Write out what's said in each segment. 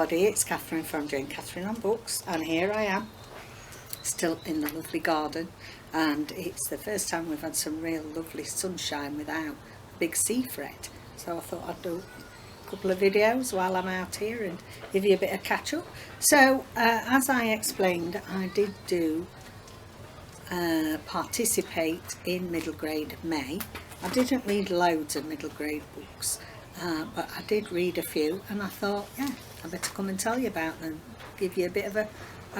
everybody, it's Catherine from Jayne Catherine on Books, and here I am, still in the lovely garden, and it's the first time we've had some real lovely sunshine without a big sea threat, so I thought I'd do a couple of videos while I'm out here and give you a bit of catch up. So as I explained, I did do participate in middle grade May. I didn't read loads of middle grade books, but I did read a few, and I thought, yeah, I better come and tell you about them, give you a bit of a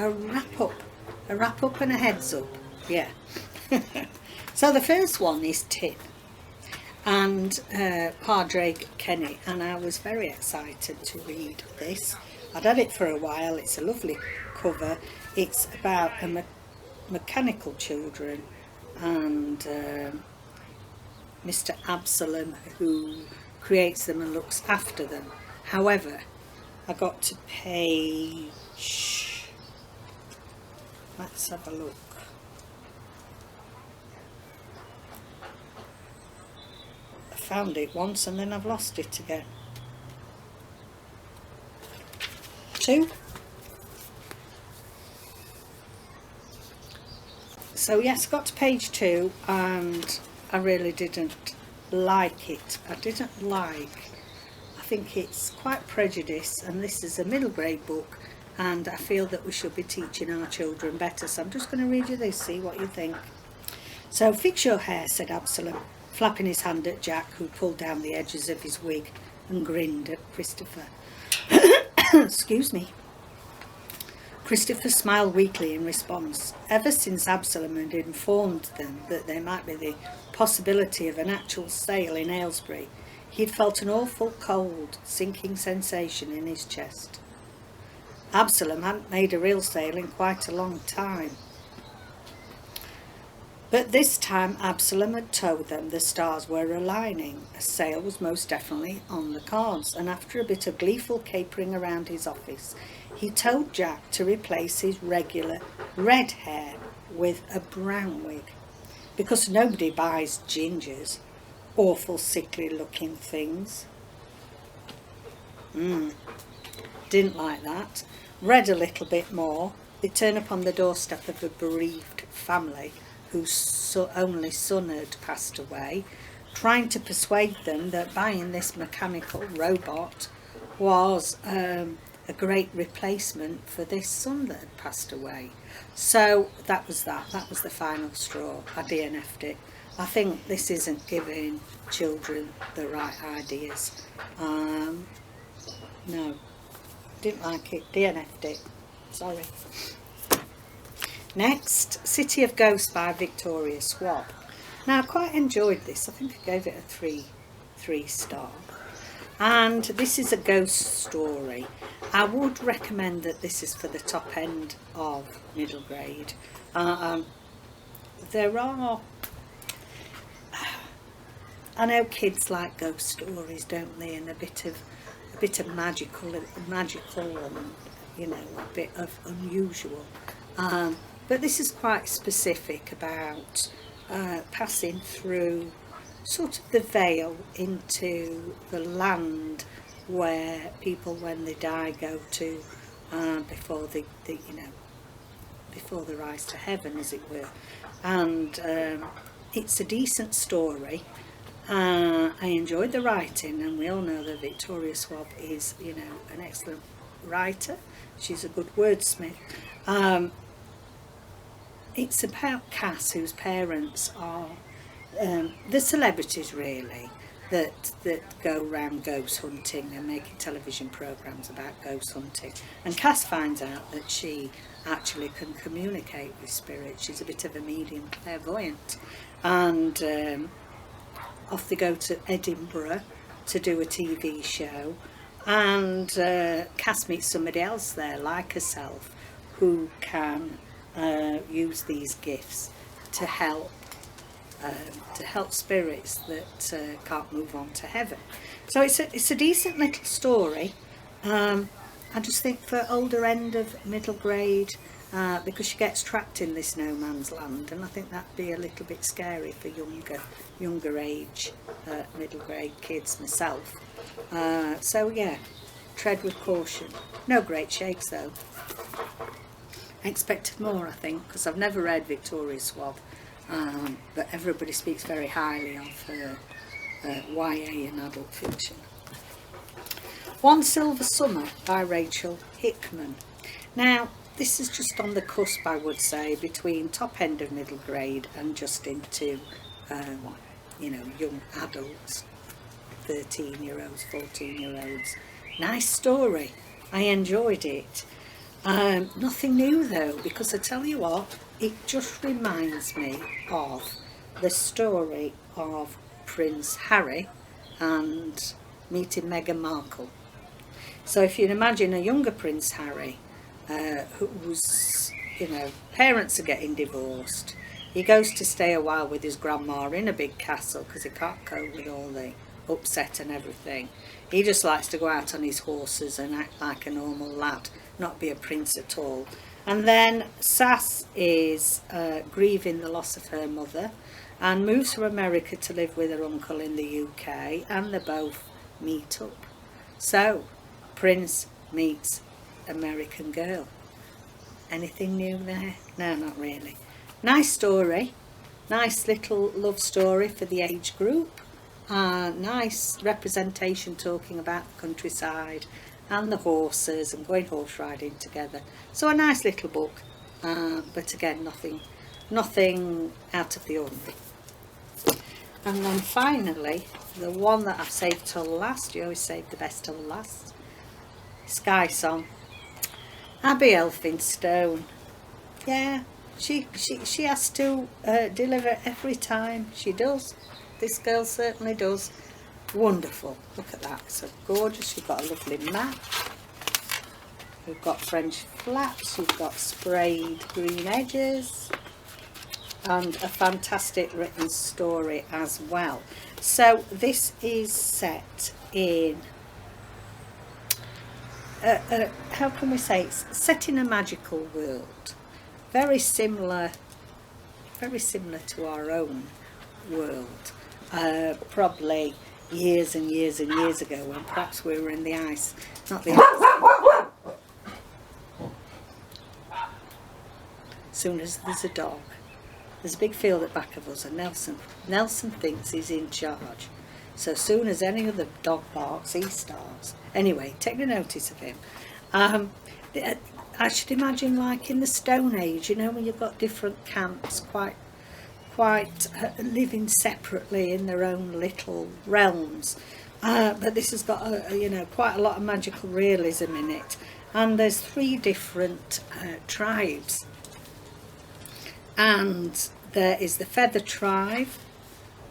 wrap up and a heads up, yeah. So the first one is Tin, and Padraig Kenny, and I was very excited to read this. I'd had it for a while. It's a lovely cover. It's about mechanical children and Mr. Absalom, who creates them and looks after them. However, I got to page, let's have a look, I found it once and then I've lost it again. 2. So yes, got to page 2, and I really didn't like it. I think it's quite prejudiced, and this is a middle grade book, and I feel that we should be teaching our children better. So I'm just going to read you this, see what you think. So, "Fix your hair," said Absalom, flapping his hand at Jack, who pulled down the edges of his wig and grinned at Christopher. Excuse me. Christopher smiled weakly in response. Ever since Absalom had informed them that there might be the possibility of an actual sale in Aylesbury, he'd felt an awful cold, sinking sensation in his chest. Absalom hadn't made a real sale in quite a long time. But this time Absalom had told them the stars were aligning. A sale was most definitely on the cards, and after a bit of gleeful capering around his office, he told Jack to replace his regular red hair with a brown wig, because nobody buys gingers, awful sickly looking things. Didn't like that. Read a little bit more. They turn up on the doorstep of a bereaved family whose only son had passed away, trying to persuade them that buying this mechanical robot was a great replacement for this son that had passed away. So that was the final straw. I DNF'd it. I think this isn't giving children the right ideas. No, didn't like it, DNF'd it, sorry. Next, City of Ghosts by Victoria Schwab. Now, I quite enjoyed this. I think I gave it a 3 star. And this is a ghost story. I would recommend that this is for the top end of middle grade. There are, I know kids like ghost stories, don't they, and a bit of magical and, you know, a bit of unusual. But this is quite specific about passing through sort of the veil into the land where people, when they die, go to before they rise to heaven, as it were. And it's a decent story. I enjoyed the writing, and we all know that Victoria Schwab is, you know, an excellent writer. She's a good wordsmith. It's about Cass, whose parents are the celebrities, really, that go around ghost hunting and making television programmes about ghost hunting. And Cass finds out that she actually can communicate with spirits. She's a bit of a medium, clairvoyant. And off they go to Edinburgh to do a TV show. And Cass meets somebody else there, like herself, who can use these gifts to help spirits that can't move on to heaven. So it's a decent little story. I just think for older end of middle grade, because she gets trapped in this no man's land, and I think that'd be a little bit scary for younger age middle grade kids myself. So yeah, tread with caution. No great shakes though. Expected more, I think, because I've never read Victoria Schwab, but everybody speaks very highly of her YA and adult fiction. One Silver Summer by Rachel Hickman. Now, this is just on the cusp, I would say, between top end of middle grade and just into, young adults, 13-year-olds, 14-year-olds. Nice story. I enjoyed it. Nothing new though, because I tell you what, it just reminds me of the story of Prince Harry and meeting Meghan Markle. So if you imagine a younger Prince Harry, whose parents are getting divorced, he goes to stay a while with his grandma in a big castle because he can't cope with all the upset and everything. He just likes to go out on his horses and act like a normal lad, not be a prince at all. And then Sass is grieving the loss of her mother and moves from America to live with her uncle in the UK, and they both meet up. So Prince meets American girl. Anything new there? No, not really. Nice story. Nice little love story for the age group. Nice representation, talking about the countryside and the horses and going horse riding together. So a nice little book, but again, nothing out of the ordinary. And then finally, the one that I've saved till last, you always save the best till last, Sky Song. Abi Elphinstone. Yeah, she has to deliver every time. She does. This girl certainly does. Wonderful. Look at that. So gorgeous. You've got a lovely map. You've got French flaps. You've got sprayed green edges. And a fantastic written story as well. So this is set in... how can we say? It's set in a magical world. Very similar to our own world. Probably years and years and years ago, when perhaps we were in the ice, not the ice. As soon as there's a dog, there's a big field at back of us, and Nelson thinks he's in charge. So as soon as any other dog barks, he starts. Anyway, take no notice of him. I should imagine like in the Stone Age, when you've got different camps, quite living separately in their own little realms, but this has got quite a lot of magical realism in it. And there's 3 different tribes, and there is the Feather tribe,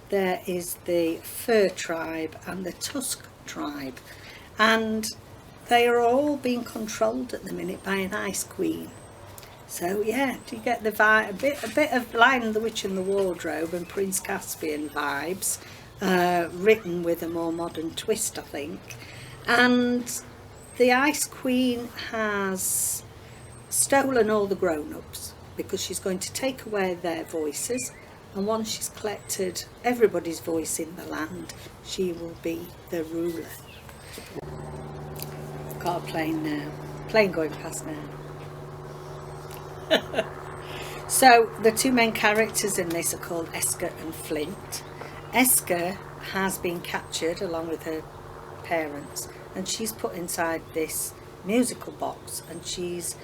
there is the Fur tribe, and the Tusk tribe, and they are all being controlled at the minute by an ice queen. So yeah, do you get the vibe, a bit of Lion, the Witch and the Wardrobe and Prince Caspian vibes, written with a more modern twist, I think. And the Ice Queen has stolen all the grown-ups because she's going to take away their voices, and once she's collected everybody's voice in the land, she will be the ruler. I've got a plane now. Plane going past now. So the 2 main characters in this are called Esker and Flint. Esker has been captured along with her parents, and she's put inside this musical box, and she's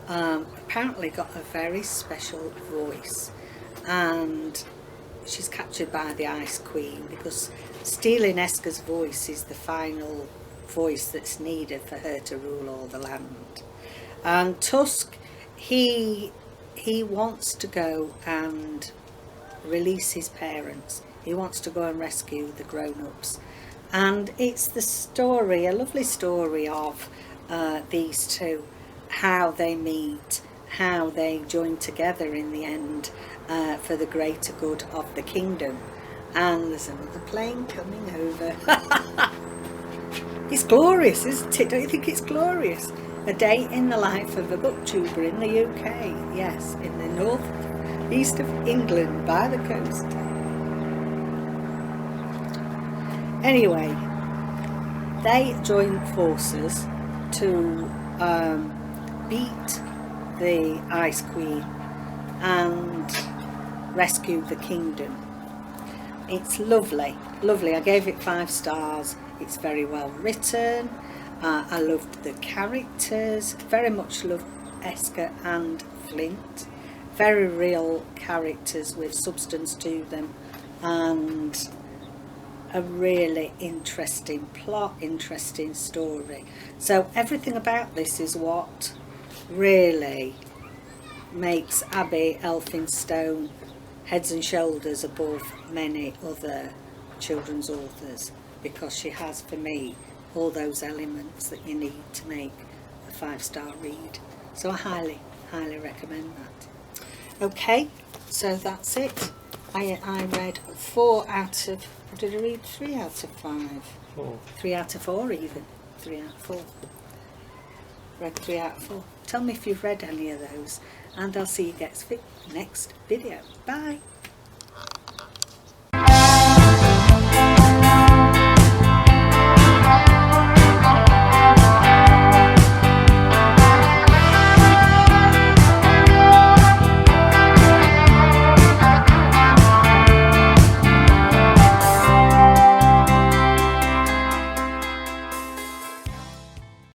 apparently got a very special voice, and she's captured by the Ice Queen because stealing Esker's voice is the final voice that's needed for her to rule all the land. And Tusk, he wants to go and release his parents. He wants to go and rescue the grown-ups, and it's the story, a lovely story of these two, how they meet, how they join together in the end for the greater good of the kingdom. And there's another plane coming over. It's glorious, isn't it? Don't you think it's glorious? A day in the life of a booktuber in the UK. Yes, in the north east of England by the coast. Anyway, they join forces to beat the Ice Queen and rescue the kingdom. It's lovely, lovely. I gave it 5 stars. It's very well written. I loved the characters, very much loved Esker and Flint. Very real characters with substance to them, and a really interesting plot, interesting story. So everything about this is what really makes Abi Elphinstone heads and shoulders above many other children's authors, because she has, for me, all those elements that you need to make a 5-star read. So I highly, highly recommend that. Okay, so that's it. I read 4 out of, what did I read? 3 out of 5. 4. 3 out of 4 even. 3 out of 4. Read 3 out of 4. Tell me if you've read any of those, and I'll see you next video. Bye.